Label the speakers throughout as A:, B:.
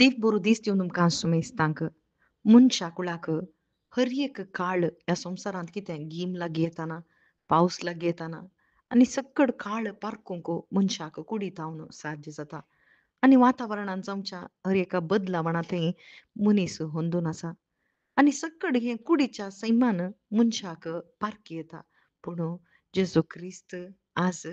A: देव बरो दीस दिवन तुमकां आसूं मनशाकुळाक हर एक काळ या संवसारांत कितें गीम लागीं येताना, पावस लागीं येताना आनी सक्कड काळ पारखूंक मनशाक कुडीतावन साध्य जाता. आनी वातावरणांत जावच्या हर एका बदलावणा थंय मनीस होंदून आसा. आनी सक्कड हे कुडीच्या सैमान मनशाक पारखी येता. पूण जेजू क्रिस्त आज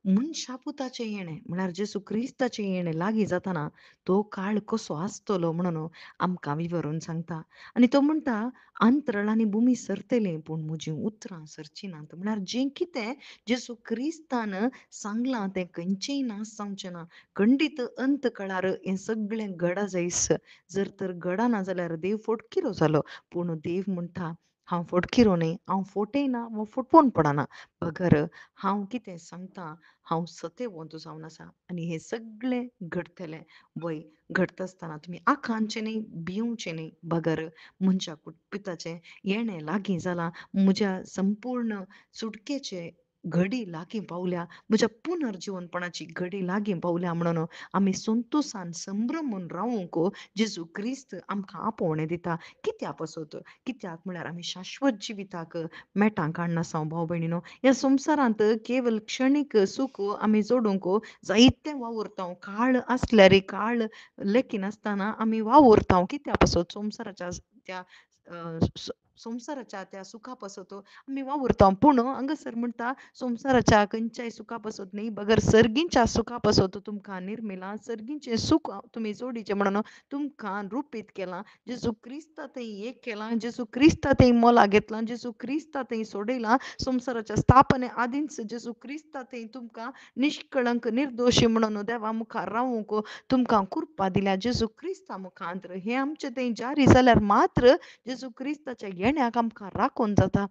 A: मनशापुताचें येणें म्हळ्यार जेजू क्रिस्ताचें येणें लागीं जाताना तो काळ कसो आसतलो म्हणून आमकां विवरून सांगता. आनी तो म्हणटा, "अंतराळ आनी भुमी सरतले, पूण म्हजीं उतरां सरचीं नात." म्हळ्यार जें कितें जेजू क्रिस्तान सांगलां तें खंयचेंय नास जावचें ना. खंडीत अंत काळार हें सगळें घडा जायस. जर तर घडा ना जाल्यार देव फोटकिरो जालो. पूण देव म्हणटा, "हांव फोटकिरो न्हय, हांव फोटयना वा फोटवून पडना. बगर हांव कितें सांगतां, हांव सत्यवंत जावन आसा." आनी हें सगळें घडतलें. वय घडता आसतना तुमी आखांचें न्हय, भिवचें न्हय. बगर मनशा पिताचें येणें लागीं जालां. म्हज्या संपूर्ण सुटकेचे घडी लागीं पावल्या. म्हज्या पुनर्जीवनपणाची घडी लागीं पावल्या म्हणून आमी संतोशान संभ्रमून रावूंक जेजू क्रिस्त आमकां आपोवणें दिता. कित्या पासत? कित्याक म्हळ्यार आमी शाश्वत जिविताक मेटांक हाडनासा भाव भयणीनो. ह्या संवसारांत केवल क्षणीक सूख आमी जोडूंक जायतें वावुरतांव. काळ आसल्यार काळ लेकीन आसतना आमी वावुरतांव. कित्या पासत? संवसाराच्या त्या संवसाराच्या त्या सुखा पासत आमी वावुरतांव. पूण हांगासर म्हणटा संवसाराच्या खंयच्याय सुखा पासत न्हय, बगर सर्गींच्या सुखा पासत तुमकां निर्मिलां. सर्गींचें सूख तुमी जोडीचें म्हणून तुमकां रुपीत केलां. जेजू क्रिस्ता थंय एक केलां. जेजू क्रिस्ता थंय मोला घेतलां. जेजू क्रिस्ता थंय सोडयलां. संवसाराच्या स्थापने आदींच जेजू क्रिस्ता थंय तुमकां निश्कळंक निर्दोशी म्हणून देवा मुखार रावूंक तुमकां कृपा दिल्या. जेजू क्रिस्ता मुखांत्र हें आमचें थंय जारी जाल्यार मात्र जेजू क्रिस्ताच्या येण्याक आमकां राखून जाता.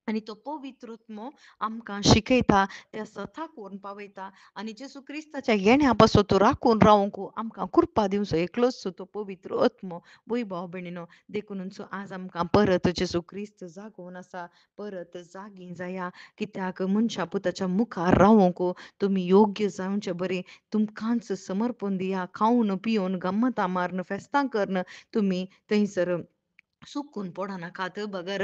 A: आनी तो पवित्र आत्मो आमकां शिकयता, त्या सथाक व्हरून पावयता आनी जेजू क्रिस्ताच्या येण्या पासत तो राखून रावूंक आमकां कृपा दिवचो एकलोच तो पवित्र आत्मो. वय भाव भयणीनो, देखूनच आज आमकां परत जेजू क्रिस्त जागोवन आसा. परत जागीं जाया. कित्याक मनशा पुताच्या मुखार रावूंक तुमी योग्य जावचें बरें. तुमकांच समर्पण दिया. खावन पिवन गम्मतां मारन फेस्तां करन तुमी थंयसर सुकून पडनाकात. बगर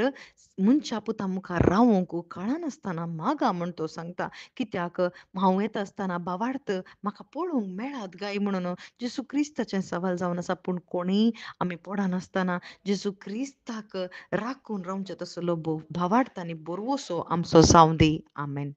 A: मनशा पुता मुखार रावूंक कळनासतना मागा म्हण तो सांगता. कित्याक हांव येता आसतना भावार्थ म्हाका पळोवंक मेळात गाय म्हणून जेजू क्रिस्ताचें सवाल जावन आसा. पूण कोणीय आमी पडनासतना जेजू क्रिस्ताक राखून रावचें तसलो भावार्थ आनी बरवसो आमचो जावं दी. आमेन.